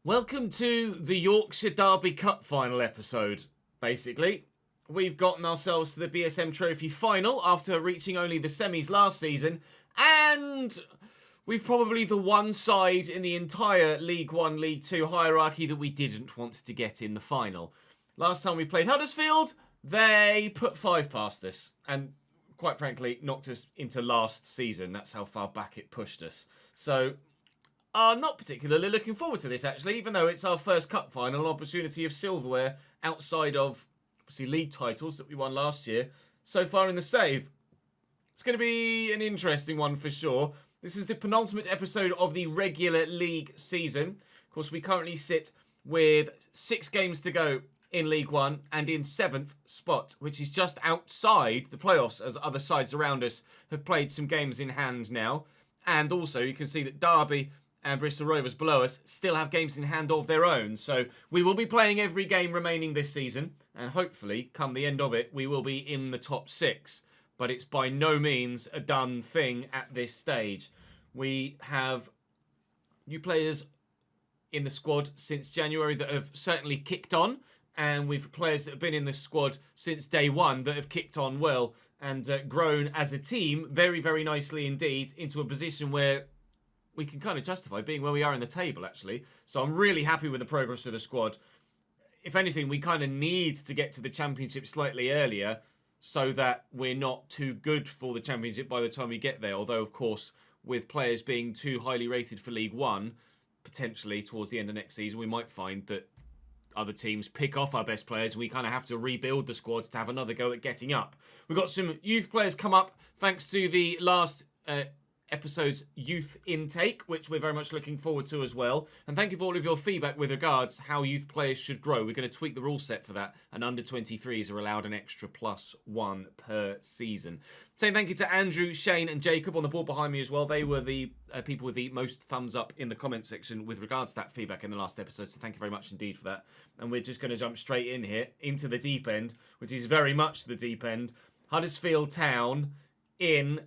Welcome to the Yorkshire Derby Cup final episode, basically. We've gotten ourselves to the BSM Trophy final after reaching only the semis last season, and we've probably the one side in the entire League 1, League 2 hierarchy that we didn't want to get in the final. Last time we played Huddersfield, they put 5 past us, and quite frankly, knocked us into last season. That's how far back it pushed us. So, not particularly looking forward to this, actually, even though it's our first cup final, an opportunity of silverware outside of, obviously, league titles that we won last year. So far in the save, it's going to be an interesting one for sure. This is the penultimate episode of the regular league season. Of course, we currently sit with 6 games to go in League 1 and in 7th spot, which is just outside the playoffs as other sides around us have played some games in hand now. And also, you can see that Derby and Bristol Rovers below us still have games in hand of their own. So we will be playing every game remaining this season, and hopefully, come the end of it, we will be in the top 6. But it's by no means a done thing at this stage. We have new players in the squad since January that have certainly kicked on, and we've players that have been in the squad since day one that have kicked on well and grown as a team very, very nicely indeed into a position where we can kind of justify being where we are in the table, actually. So I'm really happy with the progress of the squad. If anything, we kind of need to get to the Championship slightly earlier so that we're not too good for the Championship by the time we get there. Although, of course, with players being too highly rated for League 1, potentially towards the end of next season, we might find that other teams pick off our best players and we kind of have to rebuild the squads to have another go at getting up. We've got some youth players come up thanks to the last episode's youth intake, which we're very much looking forward to as well. And thank you for all of your feedback with regards how youth players should grow. We're going to tweak the rule set for that, and under 23s are allowed an extra +1 per season. Saying thank you to Andrew, Shane and Jacob on the board behind me as well. They were the people with the most thumbs up in the comment section with regards to that feedback in the last episode, so thank you very much indeed for that. And we're just going to jump straight in here into the deep end, which is very much the deep end. Huddersfield Town in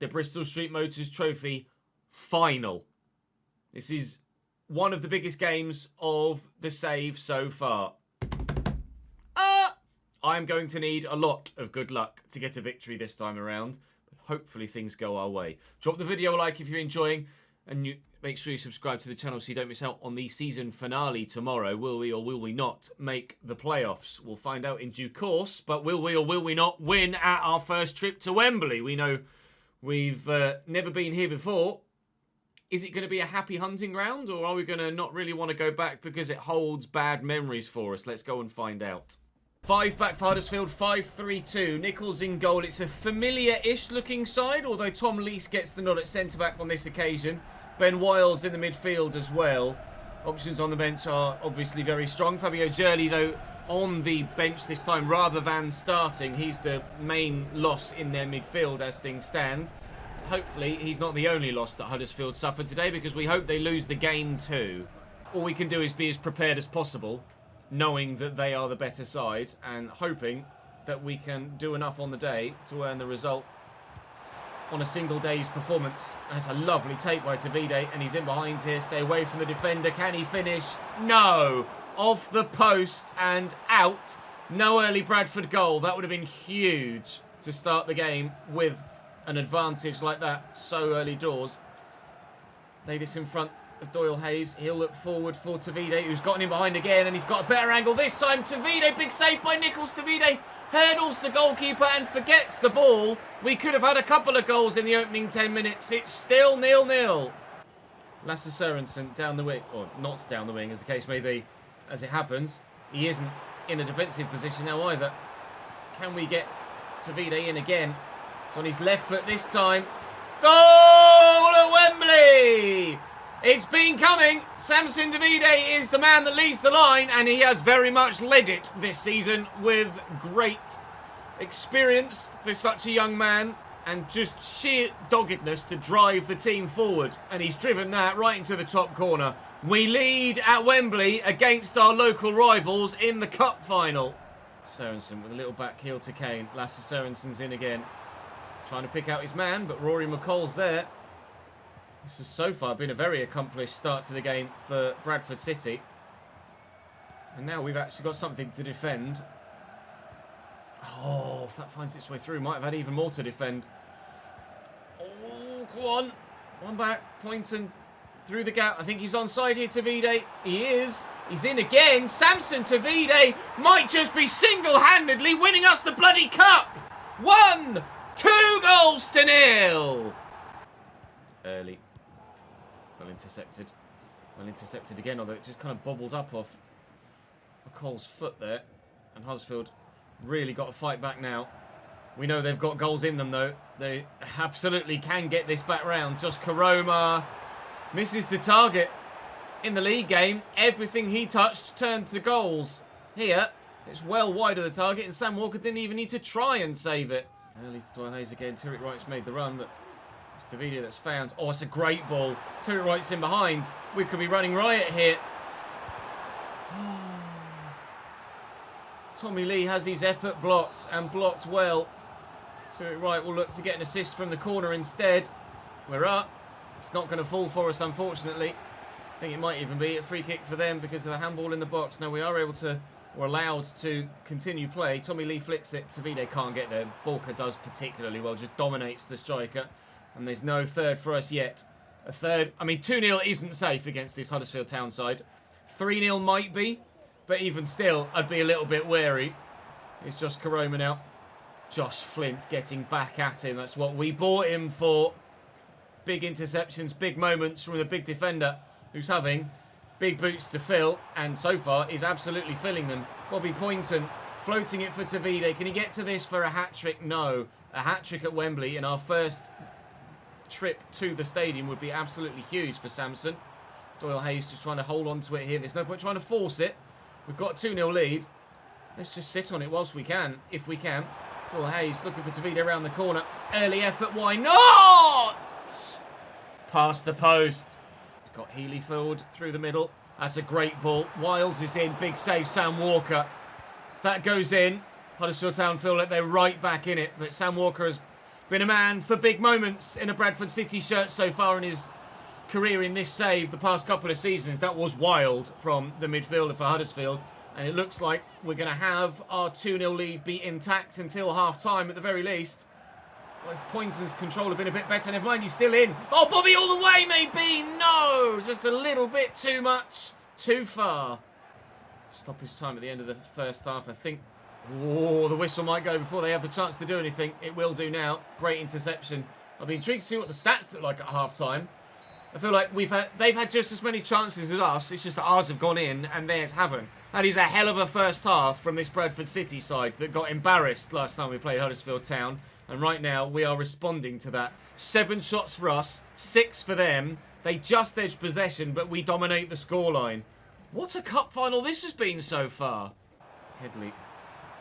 the Bristol Street Motors Trophy final. This is one of the biggest games of the save so far. I'm going to need a lot of good luck to get a victory this time around, but hopefully things go our way. Drop the video a like if you're enjoying, and make sure you subscribe to the channel so you don't miss out on the season finale tomorrow. Will we or will we not make the playoffs? We'll find out in due course, but will we or will we not win at our first trip to Wembley? We know we've never been here before. Is it going to be a happy hunting ground, or are we going to not really want to go back because it holds bad memories for us? Let's go and find out. 5 back for Huddersfield, 5-3-2. Nichols in goal. It's a familiar-ish looking side, although Tom Lees gets the nod at centre-back on this occasion. Ben Wiles in the midfield as well. Options on the bench are obviously very strong. Fabio Jurley, though, on the bench this time rather than starting. He's the main loss in their midfield as things stand. Hopefully he's not the only loss that Huddersfield suffered today, because we hope they lose the game too. All we can do is be as prepared as possible, knowing that they are the better side and hoping that we can do enough on the day to earn the result on a single day's performance. That's a lovely take by Tavide, and he's in behind here. Stay away from the defender. Can he finish? No! Off the post and out. No early Bradford goal. That would have been huge to start the game with an advantage like that so early doors. Lay this in front of Doyle Hayes. He'll look forward for Tavide, who's gotten him behind again, and he's got a better angle this time. Tavide, big save by Nichols. Tavide hurdles the goalkeeper and forgets the ball. We could have had a couple of goals in the opening 10 minutes. It's still 0-0. Lasse Sørensen down the wing, or not down the wing as the case may be. As it happens, he isn't in a defensive position now either. Can we get Tavide in again? It's on his left foot this time. Goal at Wembley! It's been coming. Samson Davide is the man that leads the line, and he has very much led it this season with great experience for such a young man and just sheer doggedness to drive the team forward. And he's driven that right into the top corner. We lead at Wembley against our local rivals in the cup final. Sørensen with a little back heel to Kane. Lasse Sørensen's in again. He's trying to pick out his man, but Rory McCall's there. This has so far been a very accomplished start to the game for Bradford City. And now we've actually got something to defend. Oh, if that finds its way through, might have had even more to defend. Oh, go on. One back, Poynton through the gap. I think he's onside here, Tavide. He is. He's in again. Samson Tavide might just be single-handedly winning us the bloody cup. 1-2 goals to nil. Early. Well intercepted. Well intercepted again, although it just kind of bobbled up off McCall's foot there. And Huddersfield really got to fight back now. We know they've got goals in them, though. They absolutely can get this back round. Josh Karoma misses the target in the league game. Everything he touched turned to goals. Here, it's well wide of the target, and Sam Walker didn't even need to try and save it. Early to Doyle Hayes again. Tyrrell Wright's made the run, but it's Tavide that's found. Oh, it's a great ball. Tyrrell Wright's in behind. We could be running riot here. Tommy Lee has his effort blocked, and blocked well. Tyrrell Wright will look to get an assist from the corner instead. We're up. It's not going to fall for us, unfortunately. I think it might even be a free kick for them because of the handball in the box. Now we are able to, or allowed to continue play. Tommy Lee flicks it. Tavide can't get there. Balker does particularly well, just dominates the striker. And there's no third for us yet. A third, I mean 2-0 isn't safe against this Huddersfield Town side. 3-0 might be, but even still, I'd be a little bit wary. It's Josh Karoma now. Josh Flint getting back at him. That's what we bought him for. Big interceptions, big moments from the big defender who's having big boots to fill, and so far is absolutely filling them. Bobby Poynton floating it for Tavide. Can he get to this for a hat-trick? No. A hat-trick at Wembley in our first trip to the stadium would be absolutely huge for Samson. Doyle Hayes just trying to hold on to it here. There's no point trying to force it. We've got a 2-0 lead. Let's just sit on it whilst we can, if we can. Doyle Hayes looking for Tavide around the corner. Early effort, why not? Past the post. He's got Healy filled through the middle. That's a great ball. Wiles is in. Big save, Sam Walker. That goes in. Huddersfield Town feel like they're right back in it. But Sam Walker has been a man for big moments in a Bradford City shirt so far in his career in this save the past couple of seasons. That was wild from the midfielder for Huddersfield. And it looks like we're going to have our 2-0 lead be intact until half-time at the very least. Well, if Poynton's control have been a bit better, never mind, he's still in. Oh, Bobby all the way, maybe. No, just a little bit too much, too far. Stoppage time at the end of the first half, I think. Oh, the whistle might go before they have the chance to do anything. It will do now. Great interception. I'll be intrigued to see what the stats look like at half-time. I feel like they've had just as many chances as us. It's just that ours have gone in and theirs haven't. That is a hell of a first half from this Bradford City side that got embarrassed last time we played Huddersfield Town. And right now, we are responding to that. 7 shots for us, 6 for them. They just edged possession, but we dominate the scoreline. What a cup final this has been so far. Headley,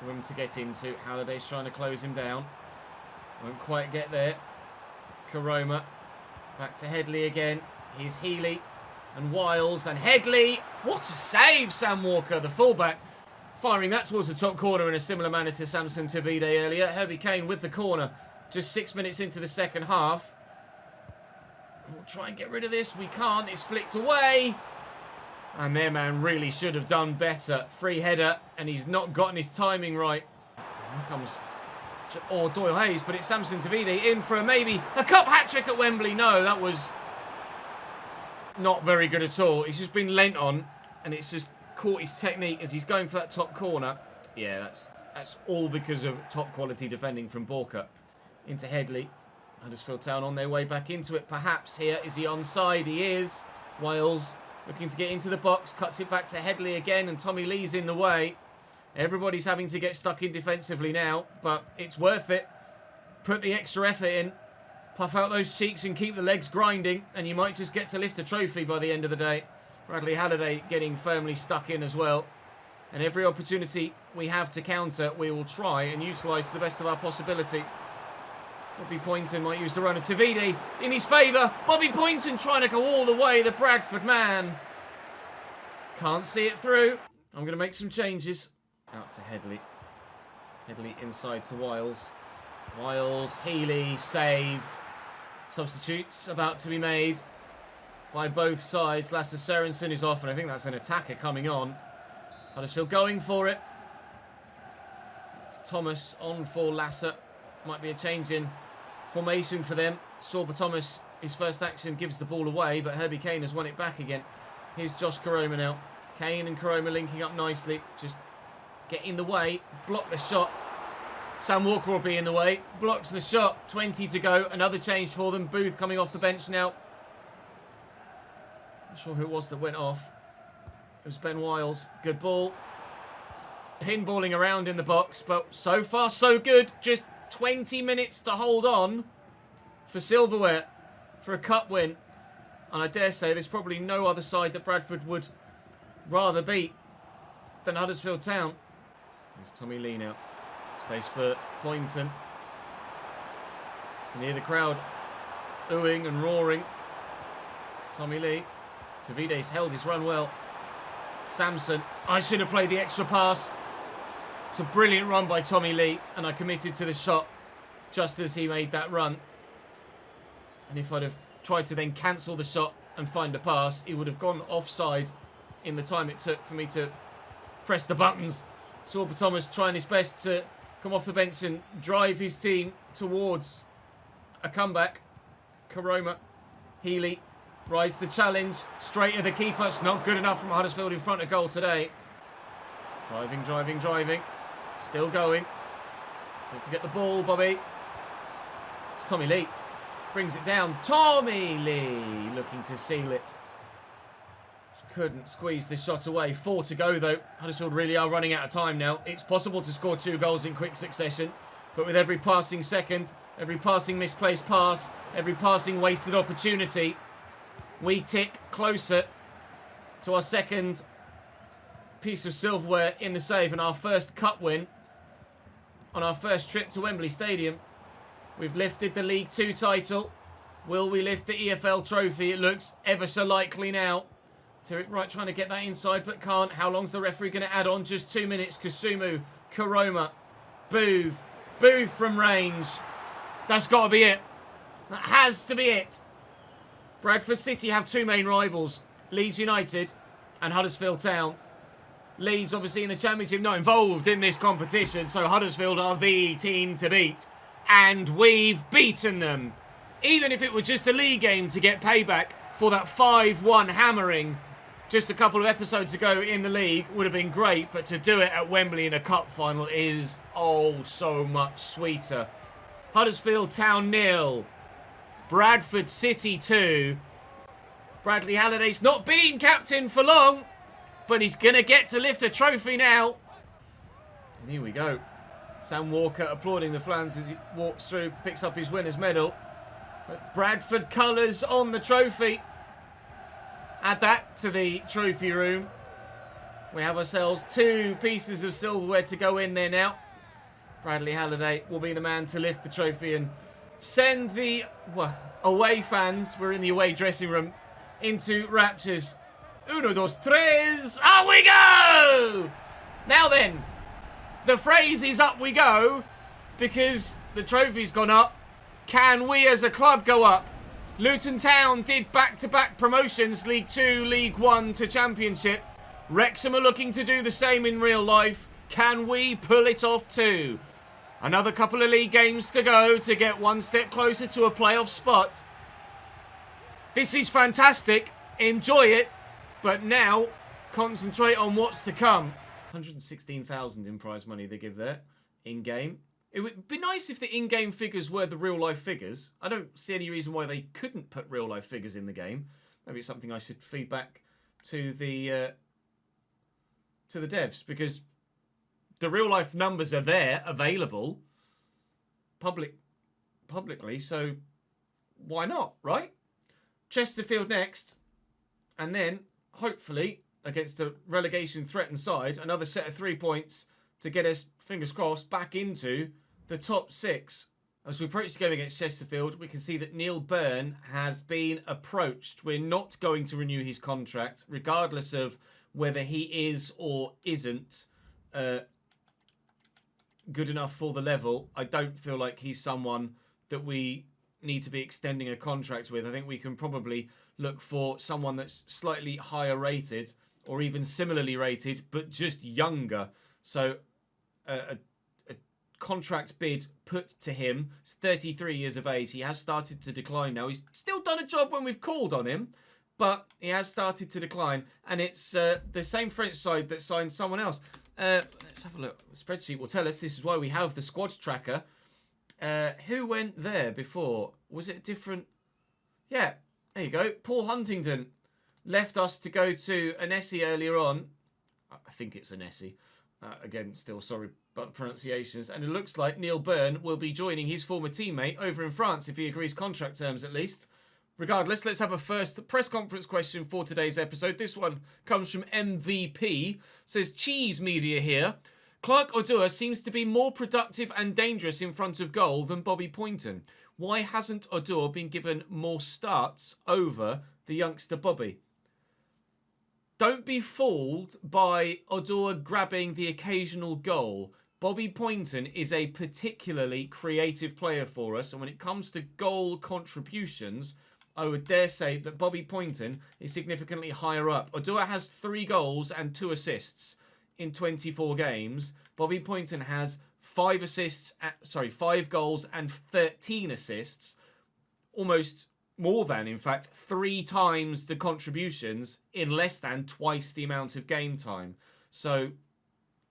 room to get into. Halliday's trying to close him down. Won't quite get there. Karoma, back to Headley again. Here's Healy and Wiles and Headley. What a save, Sam Walker, the fullback. Firing that towards the top corner in a similar manner to Samson Tavide earlier. Herbie Kane with the corner. Just 6 minutes into the second half. We'll try and get rid of this. We can't. It's flicked away. And their man really should have done better. Free header. And he's not gotten his timing right. Here comes Doyle Hayes. But it's Samson Tavide in for maybe a cup hat-trick at Wembley. No, that was not very good at all. He's just been lent on. And it's just caught his technique as he's going for that top corner. Yeah, that's all because of top quality defending from Balker. Into Headley. Huddersfield Town on their way back into it. Perhaps here. Is he onside? He is. Wiles looking to get into the box. Cuts it back to Headley again. And Tommy Lee's in the way. Everybody's having to get stuck in defensively now. But it's worth it. Put the extra effort in. Puff out those cheeks and keep the legs grinding. And you might just get to lift a trophy by the end of the day. Bradley Halliday getting firmly stuck in as well. And every opportunity we have to counter, we will try and utilise to the best of our possibility. Bobby Poynton might use the runner. Tavide in his favour. Bobby Poynton trying to go all the way. The Bradford man. Can't see it through. I'm going to make some changes. Out to Headley. Headley inside to Wiles. Wiles, Healy, saved. Substitutes about to be made. by both sides. Lasse Sørensen is off, and I think that's an attacker coming on. Huddersfield going for it. It's Thomas on for Lasse. Might be a change in formation for them. Sorba Thomas, his first action, gives the ball away, but Herbie Kane has won it back again. Here's Josh Koroma now. Kane and Koroma linking up nicely. Just get in the way. Block the shot. Sam Walker will be in the way. Blocks the shot. 20 to go. Another change for them. Booth coming off the bench now. Not sure who it was that went off. It was Ben Wiles. Good ball. Pinballing around in the box, but so far so good. Just 20 minutes to hold on for silverware for a cup win. And I dare say there's probably no other side that Bradford would rather beat than Huddersfield Town. There's Tommy Lee now. Space for Poynton. Near the crowd, oohing and roaring. It's Tommy Lee. Tavide's held his run well. Samson. I should have played the extra pass. It's a brilliant run by Tommy Lee, and I committed to the shot just as he made that run. And if I'd have tried to then cancel the shot and find a pass, he would have gone offside in the time it took for me to press the buttons. Sorba Thomas trying his best to come off the bench and drive his team towards a comeback. Koroma, Healy, rise the challenge, straight at the keeper. It's not good enough from Huddersfield in front of goal today. Driving, driving, driving. Still going. Don't forget the ball, Bobby. It's Tommy Lee. Brings it down. Tommy Lee looking to seal it. Couldn't squeeze the shot away. 4 to go though. Huddersfield really are running out of time now. It's possible to score 2 goals in quick succession, but with every passing second, every passing misplaced pass, every passing wasted opportunity, we tick closer to our second piece of silverware in the save and our first cup win on our first trip to Wembley Stadium. We've lifted the League 2 title. Will we lift the EFL trophy? It looks ever so likely now. Turek Wright trying to get that inside but can't. How long's the referee going to add on? Just 2 minutes. Kusumu, Koroma, Booth from range. That's got to be it. That has to be it. Bradford City have 2 main rivals, Leeds United and Huddersfield Town. Leeds obviously in the Championship, not involved in this competition, so Huddersfield are the team to beat. And we've beaten them. Even if it were just a league game to get payback for that 5-1 hammering just a couple of episodes ago in the league would have been great, but to do it at Wembley in a cup final is oh so much sweeter. Huddersfield Town 0, Bradford City 2. Bradley Halliday's not been captain for long, but he's going to get to lift a trophy now. And here we go. Sam Walker applauding the fans as he walks through, picks up his winner's medal. But Bradford colours on the trophy. Add that to the trophy room. We have ourselves 2 pieces of silverware to go in there now. Bradley Halliday will be the man to lift the trophy and send the away fans, we're in the away dressing room, into raptures. Uno, dos, tres, up we go! Now then, the phrase is up we go, because the trophy's gone up. Can we as a club go up? Luton Town did back-to-back promotions, League 2, League 1 to Championship. Wrexham are looking to do the same in real life. Can we pull it off too? Another couple of league games to go to get one step closer to a playoff spot. This is fantastic. Enjoy it. But now, concentrate on what's to come. 116,000 in prize money they give there, in-game. It would be nice if the in-game figures were the real-life figures. I don't see any reason why they couldn't put real-life figures in the game. Maybe it's something I should feed back to the devs, because the real-life numbers are there, available, publicly, so why not, right? Chesterfield next, and then, hopefully, against a relegation-threatened side, another set of 3 points to get us, fingers crossed, back into the top 6. As we approach the game against Chesterfield, we can see that Neil Byrne has been approached. We're not going to renew his contract, regardless of whether he is or isn't good enough for the level. I don't feel like he's someone that we need to be extending a contract with. I think we can probably look for someone that's slightly higher rated or even similarly rated, but just younger. So a contract bid put to him. He's 33 years of age. He has started to decline now. He's still done a job when we've called on him, but he has started to decline. And it's the same French side that signed someone else. Let's have a look. The spreadsheet will tell us. This is why we have the squad tracker. Who went there before? Was it different? Yeah, there you go. Paul Huntington left us to go to Annecy earlier on. I think it's Annecy. Again, still sorry about the pronunciations. And it looks like Neil Byrne will be joining his former teammate over in France if he agrees contract terms at least. Regardless, let's have a first press conference question for today's episode. This one comes from MVP. Says, Cheese Media here. Clark Odua seems to be more productive and dangerous in front of goal than Bobby Poynton. Why hasn't Odua been given more starts over the youngster Bobby? Don't be fooled by Odua grabbing the occasional goal. Bobby Poynton is a particularly creative player for us, and when it comes to goal contributions, I would dare say that Bobby Poynton is significantly higher up. Odua has 3 goals and 2 assists in 24 games. Bobby Poynton has 5 goals and 13 assists. Almost more than, in fact, 3 times the contributions in less than twice the amount of game time. So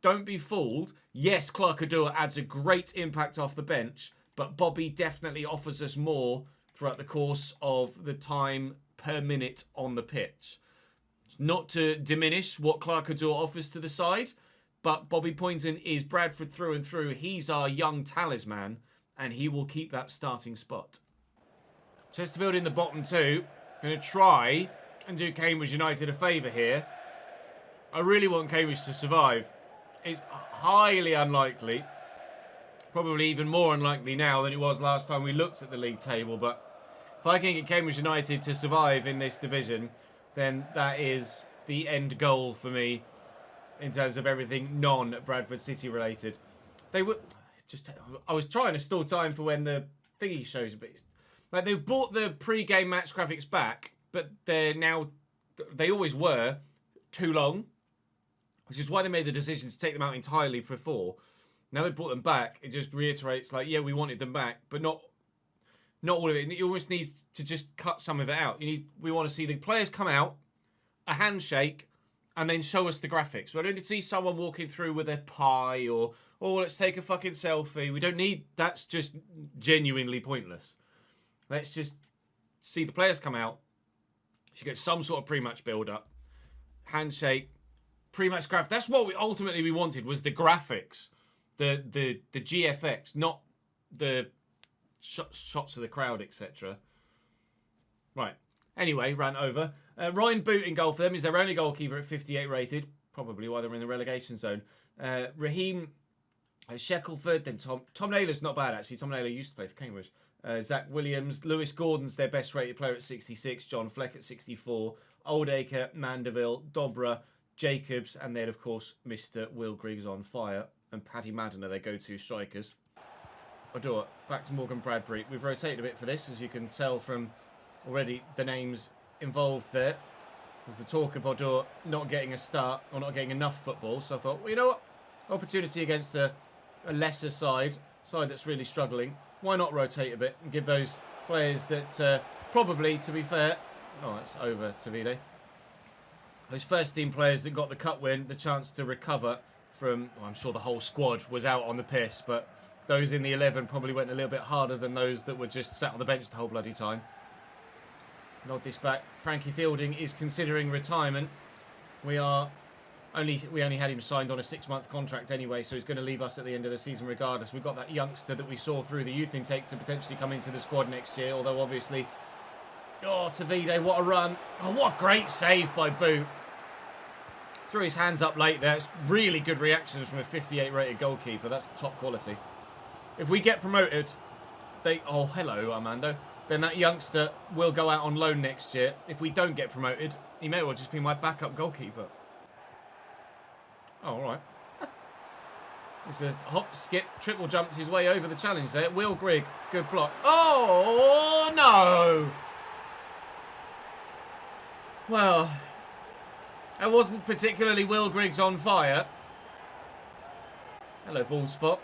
don't be fooled. Yes, Clark Odua adds a great impact off the bench, but Bobby definitely offers us more throughout the course of the time per minute on the pitch. Not to diminish what Clark Odua offers to the side, but Bobby Poynton is Bradford through and through. He's our young talisman, and he will keep that starting spot. Chesterfield in the bottom 2. Going to try and do Cambridge United a favour here. I really want Cambridge to survive. It's highly unlikely. Probably even more unlikely now than it was last time we looked at the league table. But if I can get Cambridge United to survive in this division, then that is the end goal for me in terms of everything non-Bradford City related. They were just... I was trying to stall time for when the thingy shows a bit... Like, they've brought the pre-game match graphics back, but they're now... They always were too long, which is why they made the decision to take them out entirely before. Now they brought them back, it just reiterates, like, yeah, we wanted them back, but not all of it. You almost need to just cut some of it out. We want to see the players come out, a handshake, and then show us the graphics. We don't need to see someone walking through with their pie or, oh, let's take a fucking selfie. We don't need... That's just genuinely pointless. Let's just see the players come out. You get some sort of pre-match build-up, handshake, pre-match graph. That's what we ultimately wanted, was the graphics, the GFX, not the shots of the crowd, etc. Right. Anyway, ran over. Ryan Boot in goal for them is their only goalkeeper at 58 rated. Probably why they're in the relegation zone. Raheem Shackelford, then Tom Naylor's not bad, actually. Tom Naylor used to play for Cambridge. Zach Williams, Lewis Gordon's their best rated player at 66, John Fleck at 64, Oldacre, Mandeville, Dobra, Jacobs, and then, of course, Mr. Will Griggs on fire, and Paddy Madden are their go-to strikers. Odua, back to Morgan Bradbury. We've rotated a bit for this, as you can tell from already the names involved there. There's the talk of Odua not getting a start, or not getting enough football, so I thought, well, you know what? Opportunity against a lesser side that's really struggling. Why not rotate a bit and give those players that probably, to be fair... Oh, it's over to Vide. Those first team players that got the cup win, the chance to recover from... Well, I'm sure the whole squad was out on the piss, but those in the 11 probably went a little bit harder than those that were just sat on the bench the whole bloody time. Nod this back. Frankie Fielding is considering retirement. We only had him signed on a 6-month contract anyway, so he's going to leave us at the end of the season regardless. We've got that youngster that we saw through the youth intake to potentially come into the squad next year, although obviously... Oh, Tavide, what a run. Oh, what a great save by Boo. Threw his hands up late there. It's really good reactions from a 58 rated goalkeeper. That's top quality. If we get promoted, oh, hello, Armando. Then that youngster will go out on loan next year. If we don't get promoted, he may well just be my backup goalkeeper. Oh, all right. It's a hop, skip, triple jumps his way over the challenge there. Will Grigg, good block. Oh, no! Well, I wasn't particularly Will Griggs on fire. Hello, ball spot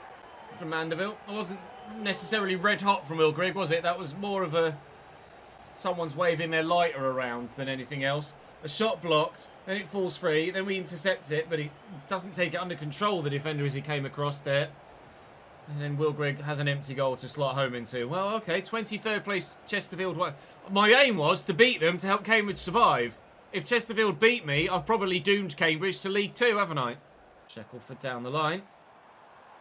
from Mandeville. I wasn't necessarily red hot from Will Grigg, was it? That was more of a someone's waving their lighter around than anything else. A shot blocked, then it falls free, then we intercept it, but he doesn't take it under control, the defender, as he came across there. And then Will Grigg has an empty goal to slot home into. Well, okay, 23rd place Chesterfield. My aim was to beat them to help Cambridge survive. If Chesterfield beat me, I've probably doomed Cambridge to League 2, haven't I? Shackleford down the line.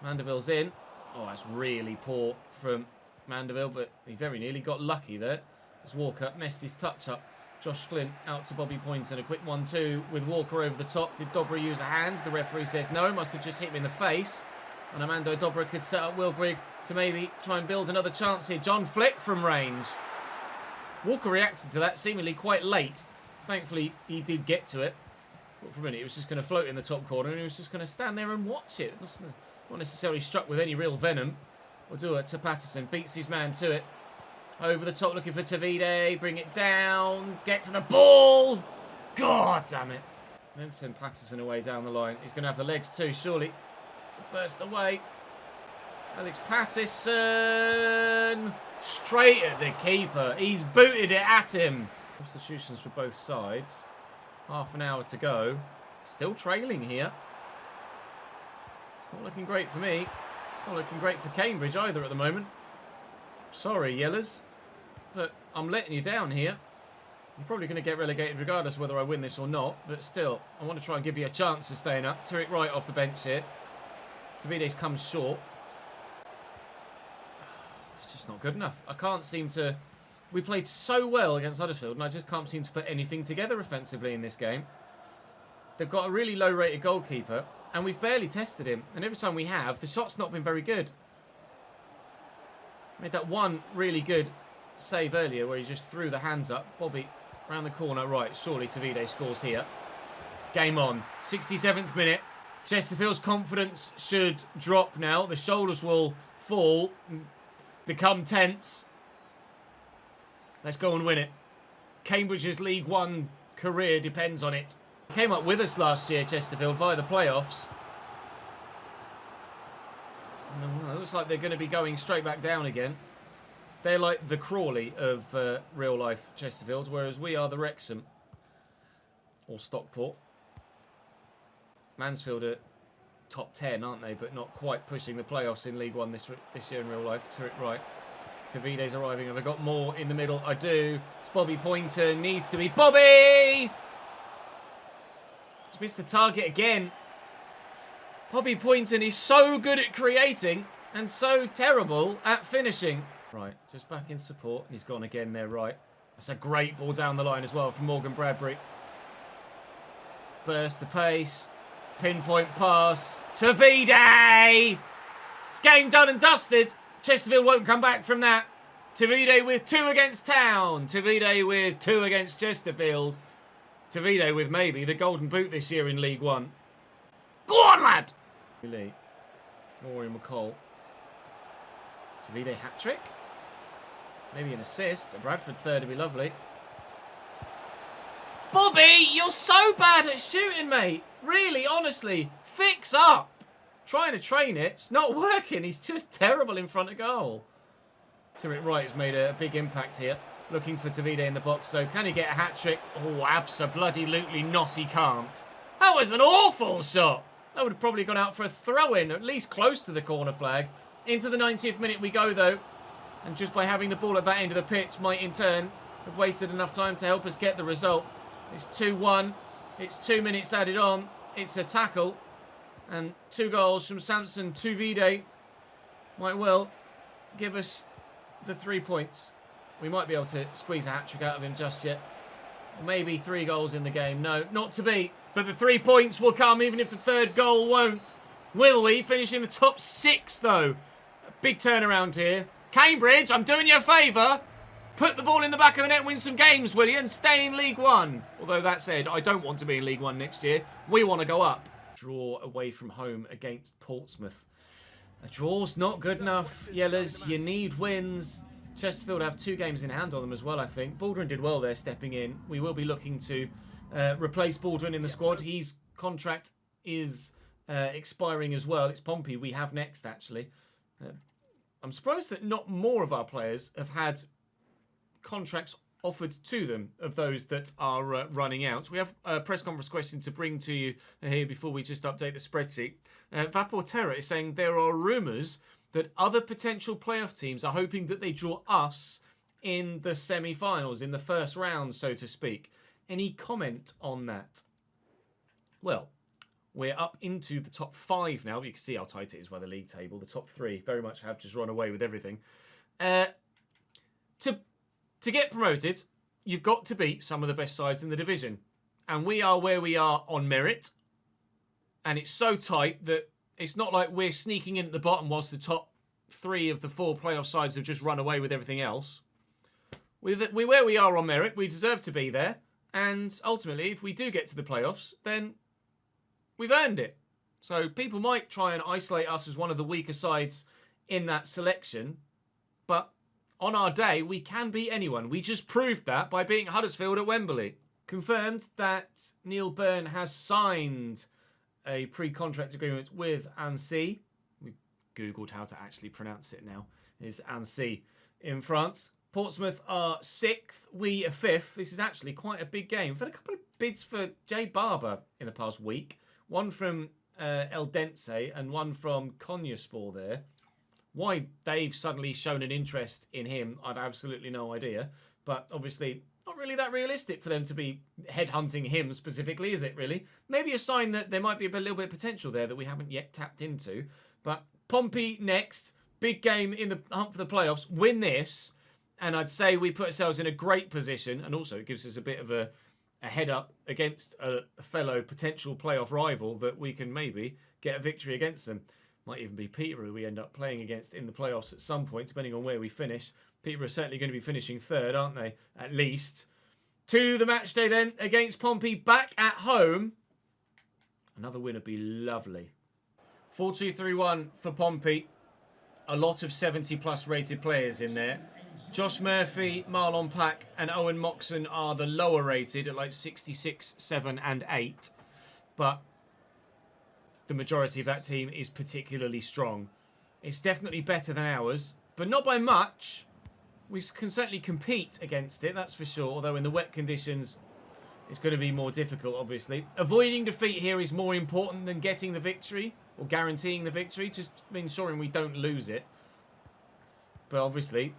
Mandeville's in. Oh, that's really poor from Mandeville, but he very nearly got lucky there. As Walker messed his touch up. Josh Flint out to Bobby Poynton. A quick 1-2 with Walker over the top. Did Dobra use a hand? The referee says no. Must have just hit him in the face. And Armando Dobra could set up Will Grigg to maybe try and build another chance here. John Flick from range. Walker reacted to that seemingly quite late. Thankfully, he did get to it. But for a minute, it was just going to float in the top corner and he was just going to stand there and watch it. Not necessarily struck with any real venom. We'll do it to Patterson. Beats his man to it. Over the top looking for Tavide. Bring it down. Get to the ball. God damn it. Then send Patterson away down the line. He's going to have the legs too, surely. To burst away. Alex Patterson. Straight at the keeper. He's booted it at him. Substitutions for both sides. Half an hour to go. Still trailing here. It's not looking great for me. It's not looking great for Cambridge either at the moment. Sorry, Yellers. But I'm letting you down here. You're probably going to get relegated regardless whether I win this or not. But still, I want to try and give you a chance of staying up. Turek Wright off the bench here. Tavides comes short. It's just not good enough. I can't seem to... We played so well against Huddersfield and I just can't seem to put anything together offensively in this game. They've got a really low-rated goalkeeper and we've barely tested him. And every time we have, the shot's not been very good. Made that one really good save earlier where he just threw the hands up. Bobby around the corner. Right, surely Tavide scores here. Game on. 67th minute. Chesterfield's confidence should drop now. The shoulders will fall, become tense. Let's go and win it. Cambridge's League One career depends on it. Came up with us last year, Chesterfield, via the playoffs. It looks like they're going to be going straight back down again. They're like the Crawley of real-life Chesterfield, whereas we are the Wrexham. Or Stockport. Mansfield are top 10, aren't they? But not quite pushing the playoffs in League One this year in real life. Turek Wright. Tavide's arriving. Have I got more in the middle? I do. It's Bobby Poynton. Needs to be Bobby! Just missed the target again. Bobby Poynton is so good at creating and so terrible at finishing. Right, just back in support. He's gone again there, right. That's a great ball down the line as well from Morgan Bradbury. Burst the pace. Pinpoint pass. Tavide! It's game done and dusted. Chesterfield won't come back from that. Tavide with 2 against Town. Tavide with 2 against Chesterfield. Tavide with maybe the golden boot this year in League One. Go on, lad! Lee. Rory McCall. Tavide hat-trick. Maybe an assist. A Bradford third would be lovely. Bobby, you're so bad at shooting, mate. Really, honestly, fix up. Trying to train it. It's not working. He's just terrible in front of goal. Turek Wright has made a big impact here. Looking for Tavide in the box, so can he get a hat-trick? Oh, abso-bloody-lutely not, he can't. That was an awful shot. That would have probably gone out for a throw-in, at least close to the corner flag. Into the 90th minute we go, though. And just by having the ball at that end of the pitch might, in turn, have wasted enough time to help us get the result. It's 2-1. It's 2 minutes added on. It's a tackle. And 2 goals from Samson Tavide might well give us the 3 points. We might be able to squeeze a hat-trick out of him just yet. Or maybe 3 goals in the game. No, not to be. But the 3 points will come even if the 3rd goal won't. Will we? Finish in the top 6, though. A big turnaround here. Cambridge, I'm doing you a favour. Put the ball in the back of the net and win some games, will you? And stay in League One. Although that said, I don't want to be in League One next year. We want to go up. Draw away from home against Portsmouth. A draw's not good enough, Yellers. You need wins. Chesterfield have 2 games in hand on them as well, I think. Baldwin did well there, stepping in. We will be looking to replace Baldwin in the squad. His contract is expiring as well. It's Pompey we have next, actually. I'm surprised that not more of our players have had contracts offered to them of those that are running out. We have a press conference question to bring to you here before we just update the spreadsheet. Vapor Terra is saying there are rumours that other potential playoff teams are hoping that they draw us in the semi-finals, in the first round, so to speak. Any comment on that? Well, we're up into the top 5 now. You can see how tight it is by the league table. The top 3 very much have just run away with everything. To get promoted, you've got to beat some of the best sides in the division. And we are where we are on merit. And it's so tight that it's not like we're sneaking in at the bottom whilst the top 3 of the 4 playoff sides have just run away with everything else. We're where we are on merit. We deserve to be there. And ultimately, if we do get to the playoffs, then we've earned it. So people might try and isolate us as one of the weaker sides in that selection. But on our day, we can beat anyone. We just proved that by beating Huddersfield at Wembley. Confirmed that Neil Byrne has signed a pre-contract agreement with Annecy. We googled how to actually pronounce it now. It's Annecy in France. Portsmouth are 6th, we are 5th. This is actually quite a big game. We've had a couple of bids for Jay Barber in the past week. One from El Dense and one from Konyaspor there. Why they've suddenly shown an interest in him, I've absolutely no idea. But obviously, not really that realistic for them to be headhunting him specifically, is it really? Maybe a sign that there might be a little bit of potential there that we haven't yet tapped into. But Pompey next, big game in the hunt for the playoffs. Win this, and I'd say we put ourselves in a great position. And also it gives us a bit of a head up against a fellow potential playoff rival that we can maybe get a victory against them. Might even be Peterborough we end up playing against in the playoffs at some point, depending on where we finish. Peterborough are certainly going to be finishing 3rd, aren't they? At least. To the match day then, against Pompey, back at home. Another win would be lovely. 4-2-3-1 for Pompey. A lot of 70-plus rated players in there. Josh Murphy, Marlon Pack and Owen Moxon are the lower rated at like 66, 7 and 8. But the majority of that team is particularly strong. It's definitely better than ours, but not by much. We can certainly compete against it, that's for sure, although in the wet conditions it's going to be more difficult, obviously. Avoiding defeat here is more important than getting the victory, or guaranteeing the victory, just ensuring we don't lose it. But obviously,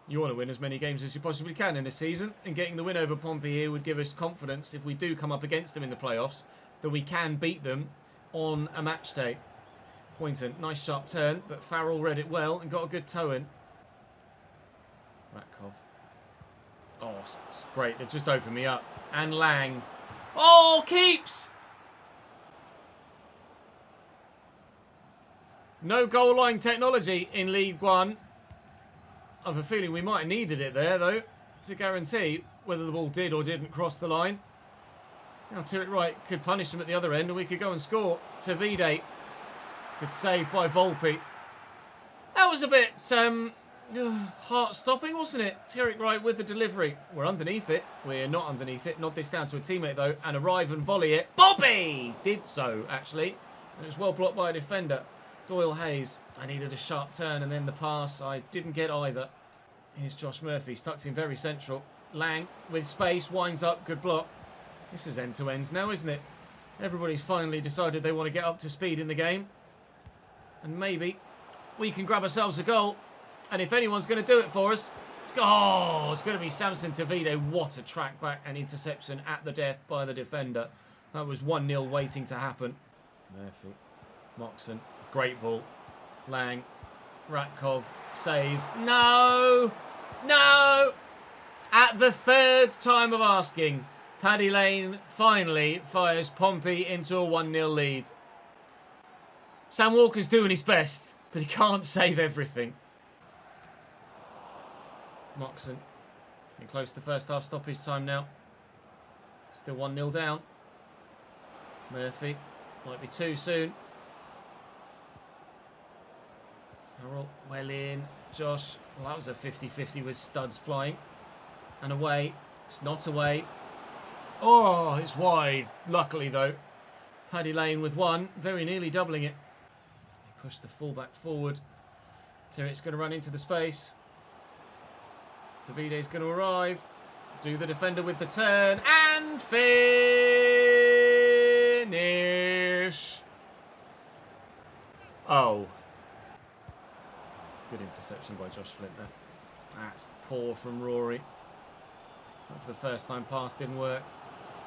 you want to win as many games as you possibly can in a season, and getting the win over Pompey here would give us confidence if we do come up against them in the playoffs, that we can beat them on a match day. Poynton, nice sharp turn, but Farrell read it well and got a good toe in. Ratkov. Oh, it's great. They've just opened me up. And Lang. Oh, keeps! No goal line technology in League One. I have a feeling we might have needed it there, though, to guarantee whether the ball did or didn't cross the line. Now Tyrek Wright could punish them at the other end and we could go and score. Tavide. Good save by Volpe. That was a bit heart-stopping, wasn't it? Tyrek Wright with the delivery. We're underneath it. We're not underneath it. Nod this down to a teammate, though, and arrive and volley it. Bobby did so, actually. And it was well blocked by a defender. Doyle Hayes. I needed a sharp turn and then the pass. I didn't get either. Here's Josh Murphy. Stuck in very central. Lang with space. Winds up. Good block. This is end-to-end now, isn't it? Everybody's finally decided they want to get up to speed in the game. And maybe we can grab ourselves a goal. And if anyone's going to do it for us, it's going to be Samson Tavide. What a track back and interception at the death by the defender. That was 1-0 waiting to happen. Murphy. Moxon. Great ball. Lang. Ratkov. Saves. No! No! At the 3rd time of asking, Paddy Lane finally fires Pompey into a 1-0 lead. Sam Walker's doing his best, but he can't save everything. Moxon. Getting close to the first half stoppage time now. Still 1-0 down. Murphy. Might be too soon. Farrell well in. Josh. Well, that was a 50-50 with studs flying. And away. It's not away. Oh, it's wide. Luckily, though. Paddy Lane with one. Very nearly doubling it. He pushed the fullback forward. Terrick's going to run into the space. Tavide's going to arrive. Do the defender with the turn. And finish. Oh. Good interception by Josh Flint there. That's poor from Rory. For the first time pass didn't work.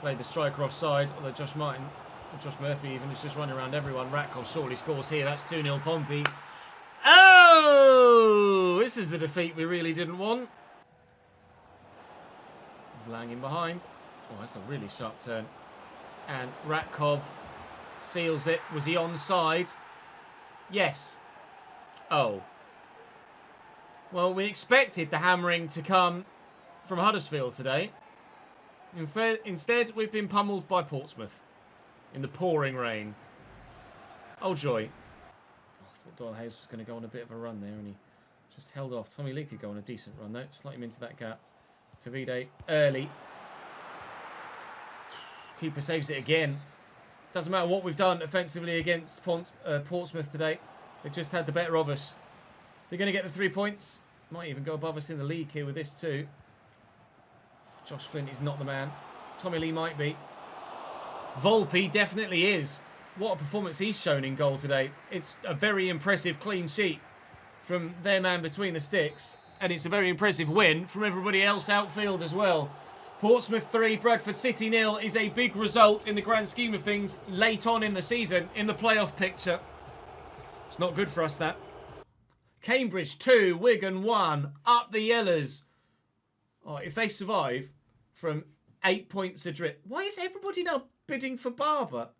Played the striker offside, although Josh Murphy even is just running around everyone. Ratkov shortly scores here. That's 2-0 Pompey. Oh! This is the defeat we really didn't want. He's Lang in behind. Oh, that's a really sharp turn. And Ratkov seals it. Was he onside? Yes. Oh. Well, we expected the hammering to come from Huddersfield today. Instead, we've been pummeled by Portsmouth in the pouring rain. Oh, joy. Oh, I thought Doyle Hayes was going to go on a bit of a run there, and he just held off. Tommy Lee could go on a decent run, though. Slot him into that gap. Tavide early. Keeper saves it again. Doesn't matter what we've done offensively against Portsmouth today. They've just had the better of us. They're going to get the 3 points. Might even go above us in the league here with this too. Josh Flint is not the man. Tommy Lee might be. Volpe definitely is. What a performance he's shown in goal today. It's a very impressive clean sheet from their man between the sticks. And it's a very impressive win from everybody else outfield as well. Portsmouth 3, Bradford City 0 is a big result in the grand scheme of things late on in the season in the playoff picture. It's not good for us, that. Cambridge 2, Wigan 1. Up the Yellers. Oh, if they survive from 8 points adrift. Why is everybody now bidding for Barber?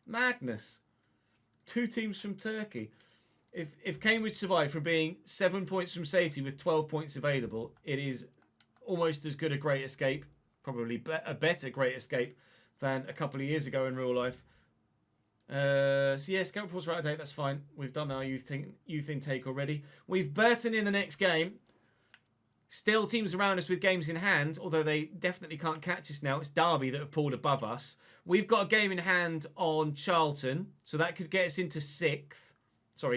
Madness. 2 teams from Turkey. If Cambridge survive from being 7 points from safety with 12 points available, it is almost as good a great escape, probably a better great escape than a couple of years ago in real life. So yeah, scout reports are out of date, that's fine. We've done our youth intake already. We've Burton in the next game. Still teams around us with games in hand, although they definitely can't catch us now. It's Derby that have pulled above us. We've got a game in hand on Charlton, so that could get us into 7th. Oh,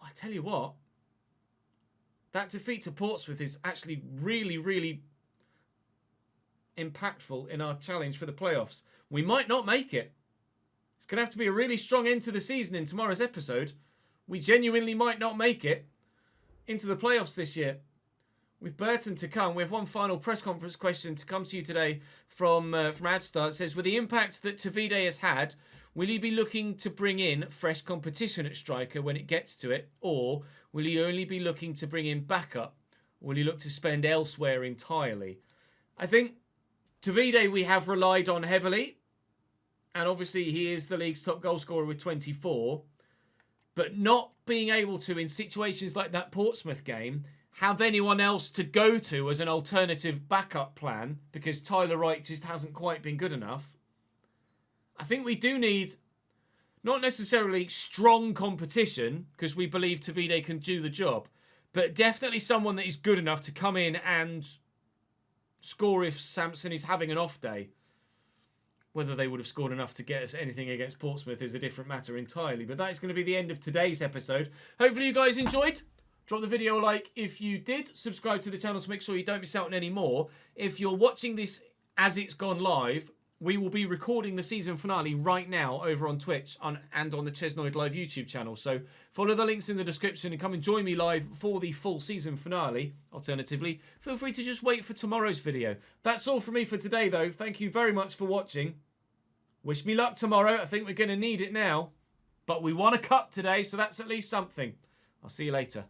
I tell you what, that defeat to Portsmouth is actually really, really impactful in our challenge for the playoffs. We might not make it. It's going to have to be a really strong end to the season in tomorrow's episode. We genuinely might not make it into the playoffs this year. With Burton to come, we have one final press conference question to come to you today from Adstar. It says, with the impact that Tavide has had, will you be looking to bring in fresh competition at striker when it gets to it? Or will you only be looking to bring in backup? Or will you look to spend elsewhere entirely? I think Tavide we have relied on heavily. And obviously he is the league's top goal scorer with 24. But not being able to, in situations like that Portsmouth game, have anyone else to go to as an alternative backup plan because Tyler Wright just hasn't quite been good enough. I think we do need not necessarily strong competition because we believe Tavide can do the job, but definitely someone that is good enough to come in and score if Samson is having an off day. Whether they would have scored enough to get us anything against Portsmouth is a different matter entirely. But that is going to be the end of today's episode. Hopefully you guys enjoyed. Drop the video a like if you did. Subscribe to the channel to make sure you don't miss out on any more. If you're watching this as it's gone live, we will be recording the season finale right now over on Twitch and on the Chesnoid Live YouTube channel. So follow the links in the description and come and join me live for the full season finale. Alternatively, feel free to just wait for tomorrow's video. That's all from me for today, though. Thank you very much for watching. Wish me luck tomorrow. I think we're going to need it now. But we won a cup today, so that's at least something. I'll see you later.